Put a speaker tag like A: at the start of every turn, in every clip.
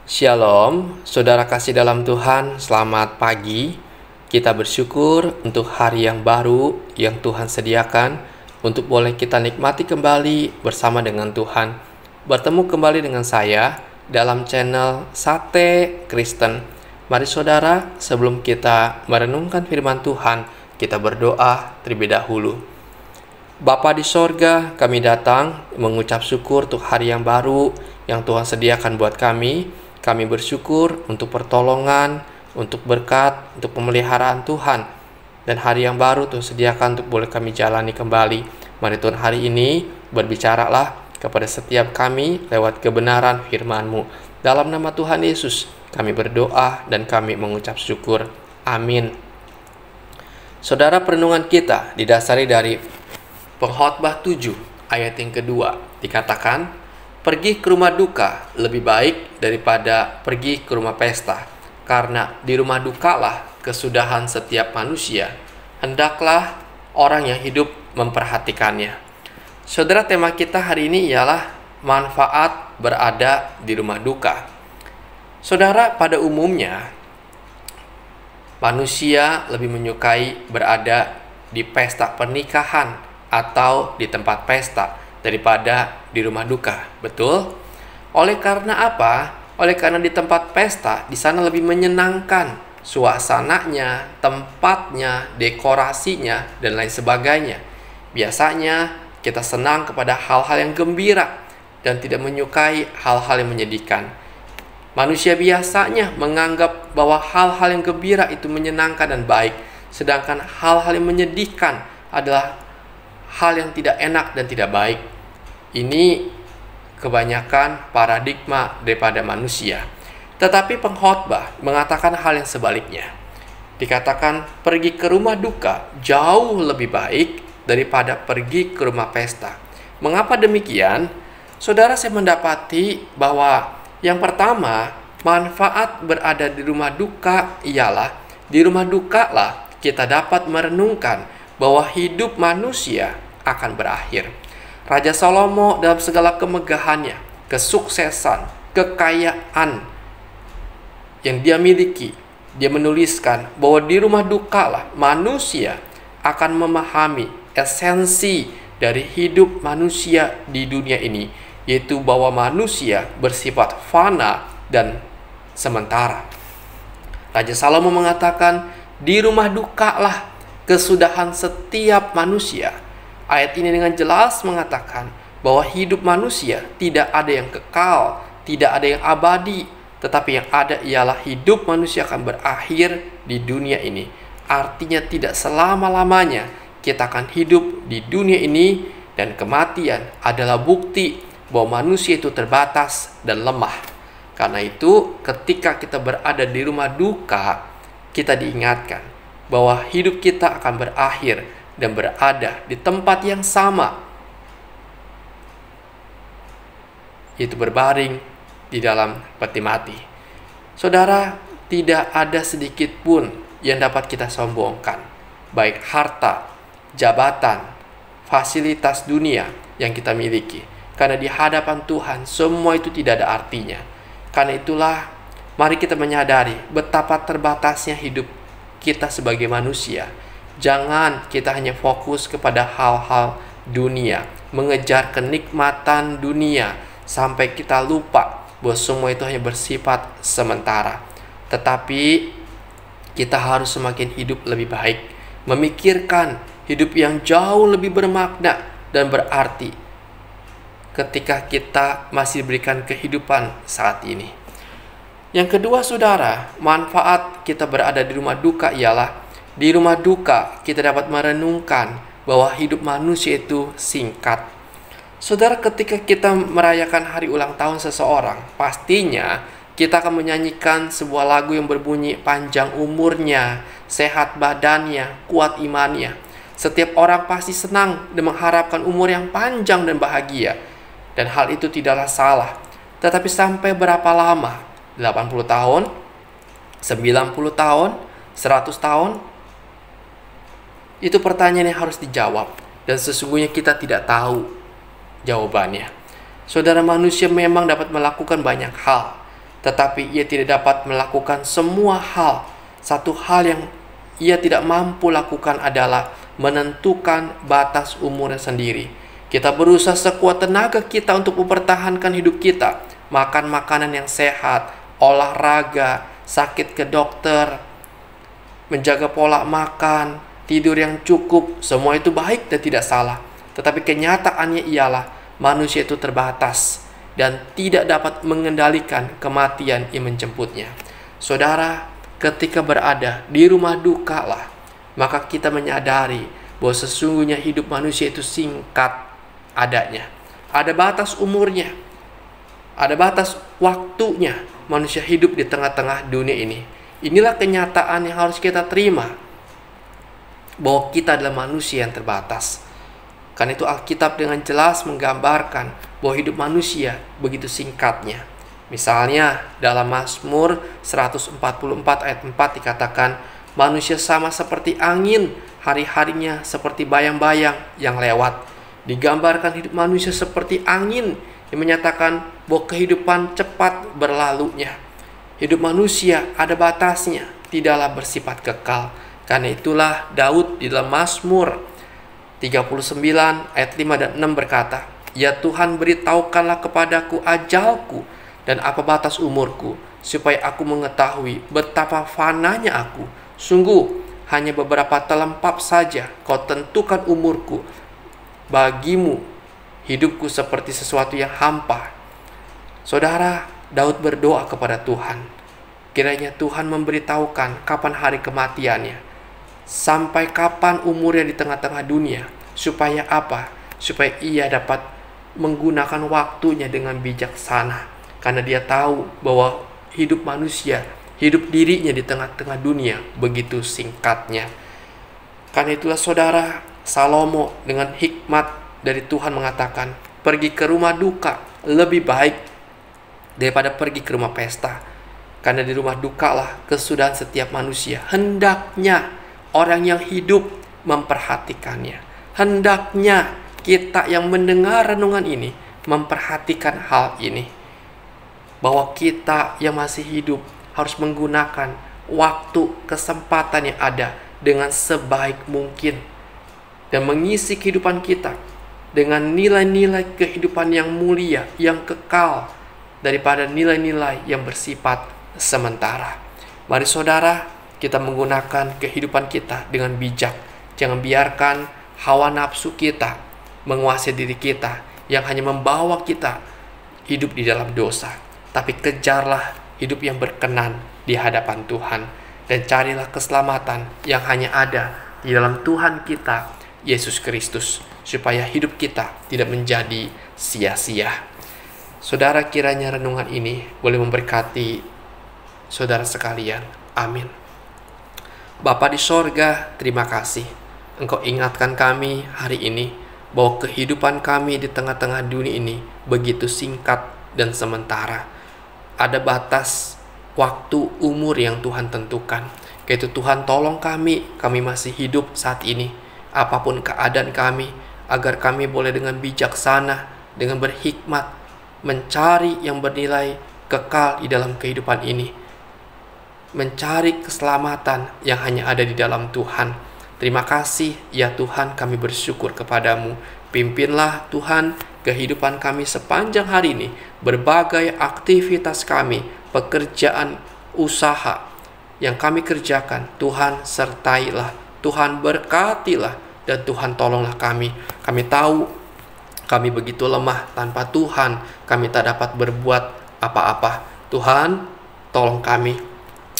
A: Shalom, saudara kasih dalam Tuhan, selamat pagi. Kita bersyukur untuk hari yang baru yang Tuhan sediakan untuk boleh kita nikmati kembali bersama dengan Tuhan. Bertemu kembali dengan saya dalam channel Sate Kristen. Mari saudara, sebelum kita merenungkan firman Tuhan, kita berdoa terlebih dahulu. Bapa di sorga, kami datang mengucap syukur untuk hari yang baru yang Tuhan sediakan buat kami. Kami bersyukur untuk pertolongan, untuk berkat, untuk pemeliharaan Tuhan. Dan hari yang baru Tuhan sediakan untuk boleh kami jalani kembali. Mari Tuhan hari ini berbicaralah kepada setiap kami lewat kebenaran firman-Mu. Dalam nama Tuhan Yesus kami berdoa dan kami mengucap syukur. Amin. Saudara, perenungan kita didasari dari Pengkhotbah 7 ayat yang kedua. Dikatakan, pergi ke rumah duka lebih baik daripada pergi ke rumah pesta, karena di rumah dukalah kesudahan setiap manusia. Hendaklah orang yang hidup memperhatikannya. Saudara, tema kita hari ini ialah manfaat berada di rumah duka. Saudara, pada umumnya manusia lebih menyukai berada di pesta pernikahan atau di tempat pesta daripada di rumah duka, betul? Oleh karena apa? Oleh karena di tempat pesta, di sana lebih menyenangkan, suasananya, tempatnya, dekorasinya, dan lain sebagainya. Biasanya kita senang kepada hal-hal yang gembira dan tidak menyukai hal-hal yang menyedihkan. Manusia biasanya menganggap bahwa hal-hal yang gembira itu menyenangkan dan baik, sedangkan hal-hal yang menyedihkan adalah hal yang tidak enak dan tidak baik. Ini kebanyakan paradigma daripada manusia. Tetapi pengkhotbah mengatakan hal yang sebaliknya. Dikatakan pergi ke rumah duka jauh lebih baik daripada pergi ke rumah pesta. Mengapa demikian? Saudara, saya mendapati bahwa yang pertama, manfaat berada di rumah duka ialah di rumah duka lah kita dapat merenungkan bahwa hidup manusia akan berakhir. Raja Salomo dalam segala kemegahannya, kesuksesan, kekayaan yang dia miliki, dia menuliskan bahwa di rumah duka lah manusia akan memahami esensi dari hidup manusia di dunia ini, yaitu bahwa manusia bersifat fana dan sementara. Raja Salomo mengatakan, di rumah duka lah kesudahan setiap manusia. Ayat ini dengan jelas mengatakan bahwa hidup manusia tidak ada yang kekal, tidak ada yang abadi, tetapi yang ada ialah hidup manusia akan berakhir di dunia ini. Artinya tidak selama-lamanya kita akan hidup di dunia ini, dan kematian adalah bukti bahwa manusia itu terbatas dan lemah. Karena itu ketika kita berada di rumah duka, kita diingatkan bahwa hidup kita akan berakhir dan berada di tempat yang sama, yaitu berbaring di dalam peti mati. Saudara, tidak ada sedikit pun yang dapat kita sombongkan, baik harta, jabatan, fasilitas dunia yang kita miliki, karena di hadapan Tuhan semua itu tidak ada artinya. Karena itulah mari kita menyadari betapa terbatasnya hidup kita sebagai manusia. Jangan kita hanya fokus kepada hal-hal dunia, mengejar kenikmatan dunia, sampai kita lupa bahwa semua itu hanya bersifat sementara. Tetapi kita harus semakin hidup lebih baik, memikirkan hidup yang jauh lebih bermakna dan berarti ketika kita masih diberikan kehidupan saat ini. Yang kedua, saudara, manfaat kita berada di rumah duka ialah di rumah duka kita dapat merenungkan bahwa hidup manusia itu singkat. Saudara, ketika kita merayakan hari ulang tahun seseorang, pastinya kita akan menyanyikan sebuah lagu yang berbunyi panjang umurnya, sehat badannya, kuat imannya. Setiap orang pasti senang dan mengharapkan umur yang panjang dan bahagia. Dan hal itu tidaklah salah. Tetapi sampai berapa lama? 80 tahun? 90 tahun? 100 tahun? Itu pertanyaan yang harus dijawab, dan sesungguhnya kita tidak tahu jawabannya. Saudara, manusia memang dapat melakukan banyak hal, tetapi ia tidak dapat melakukan semua hal. Satu hal yang ia tidak mampu lakukan adalah menentukan batas umurnya sendiri. Kita berusaha sekuat tenaga kita untuk mempertahankan hidup kita, makan makanan yang sehat, olahraga, sakit ke dokter, menjaga pola makan, tidur yang cukup. Semua itu baik dan tidak salah. Tetapi kenyataannya ialah manusia itu terbatas dan tidak dapat mengendalikan kematian yang menjemputnya. Saudara, ketika berada di rumah duka lah, maka kita menyadari bahwa sesungguhnya hidup manusia itu singkat adanya. Ada batas umurnya, ada batas waktunya manusia hidup di tengah-tengah dunia ini. Inilah kenyataan yang harus kita terima, bahwa kita adalah manusia yang terbatas. Karena itu Alkitab dengan jelas menggambarkan bahwa hidup manusia begitu singkatnya. Misalnya dalam Mazmur 144 ayat 4 dikatakan, manusia sama seperti angin, hari-harinya seperti bayang-bayang yang lewat. Digambarkan hidup manusia seperti angin yang menyatakan bahwa kehidupan cepat berlalunya. Hidup manusia ada batasnya, tidaklah bersifat kekal. Karena itulah Daud di dalam Mazmur 39 ayat 5 dan 6 berkata, "Ya Tuhan, beritahukanlah kepadaku ajalku dan apa batas umurku, supaya aku mengetahui betapa fananya aku. Sungguh hanya beberapa telempap saja kau tentukan umurku. Bagimu hidupku seperti sesuatu yang hampa." Saudara, Daud berdoa kepada Tuhan, kiranya Tuhan memberitahukan kapan hari kematiannya, sampai kapan umurnya di tengah-tengah dunia. Supaya apa? Supaya ia dapat menggunakan waktunya dengan bijaksana. Karena dia tahu bahwa hidup manusia, hidup dirinya di tengah-tengah dunia begitu singkatnya. Karena itulah saudara, Salomo dengan hikmat dari Tuhan mengatakan, pergi ke rumah duka lebih baik daripada pergi ke rumah pesta. Karena di rumah duka lah kesudahan setiap manusia. Hendaknya orang yang hidup memperhatikannya. Hendaknya kita yang mendengar renungan ini memperhatikan hal ini. Bahwa kita yang masih hidup harus menggunakan waktu, kesempatan yang ada dengan sebaik mungkin. Dan mengisi kehidupan kita dengan nilai-nilai kehidupan yang mulia, yang kekal, daripada nilai-nilai yang bersifat sementara. Mari saudara, kita menggunakan kehidupan kita dengan bijak. Jangan biarkan hawa nafsu kita menguasai diri kita, yang hanya membawa kita hidup di dalam dosa. Tapi kejarlah hidup yang berkenan di hadapan Tuhan, dan carilah keselamatan yang hanya ada di dalam Tuhan kita, Yesus Kristus, supaya hidup kita tidak menjadi sia-sia. Saudara, kiranya renungan ini boleh memberkati saudara sekalian. Amin. Bapa di sorga, terima kasih Engkau ingatkan kami hari ini bahwa kehidupan kami di tengah-tengah dunia ini begitu singkat dan sementara. Ada batas waktu umur yang Tuhan tentukan. Yaitu Tuhan tolong kami masih hidup saat ini, apapun keadaan kami, agar kami boleh dengan bijaksana, dengan berhikmat, mencari yang bernilai kekal di dalam kehidupan ini. Mencari keselamatan yang hanya ada di dalam Tuhan. Terima kasih ya Tuhan, kami bersyukur kepadamu. Pimpinlah Tuhan kehidupan kami sepanjang hari ini. Berbagai aktivitas kami, pekerjaan, usaha yang kami kerjakan, Tuhan sertailah, Tuhan berkatilah, dan Tuhan tolonglah kami. Kami tahu kami begitu lemah, tanpa Tuhan kami tak dapat berbuat apa-apa. Tuhan, tolong kami.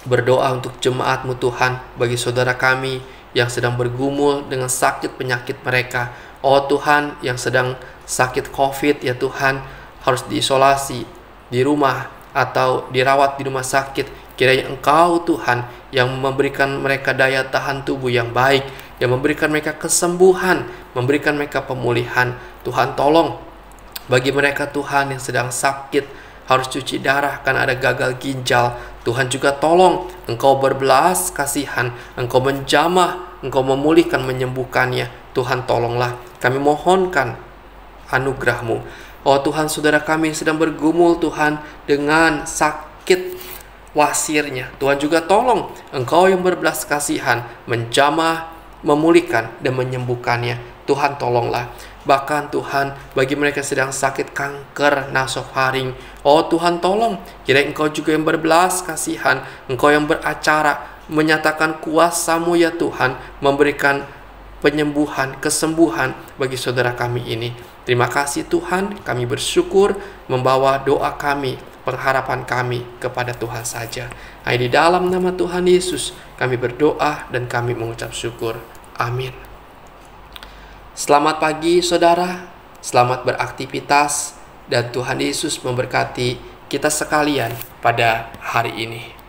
A: Berdoa untuk jemaat-Mu Tuhan, bagi saudara kami yang sedang bergumul dengan sakit penyakit mereka. Oh Tuhan, yang sedang sakit COVID ya Tuhan, harus diisolasi di rumah atau dirawat di rumah sakit. Kiranya Engkau Tuhan yang memberikan mereka daya tahan tubuh yang baik, yang memberikan mereka kesembuhan, memberikan mereka pemulihan. Tuhan tolong bagi mereka Tuhan yang sedang sakit, harus cuci darah karena ada gagal ginjal. Tuhan juga tolong, Engkau berbelas kasihan, Engkau menjamah, Engkau memulihkan, menyembuhkannya. Tuhan tolonglah, kami mohonkan anugerah-Mu. Oh Tuhan, saudara kami sedang bergumul Tuhan dengan sakit wasirnya. Tuhan juga tolong engkau yang berbelas kasihan menjamah, memulihkan, dan menyembuhkannya. Tuhan tolonglah. Bahkan Tuhan, bagi mereka sedang sakit kanker nasofaring, oh Tuhan tolong, kira engkau juga yang berbelas kasihan, engkau yang beracara, menyatakan kuasa-Mu ya Tuhan, memberikan penyembuhan, kesembuhan bagi saudara kami ini. Terima kasih Tuhan, kami bersyukur membawa doa kami, pengharapan kami kepada Tuhan saja. Di dalam nama Tuhan Yesus kami berdoa dan kami mengucap syukur. Amin. Selamat pagi saudara, selamat beraktivitas, dan Tuhan Yesus memberkati kita sekalian pada hari ini.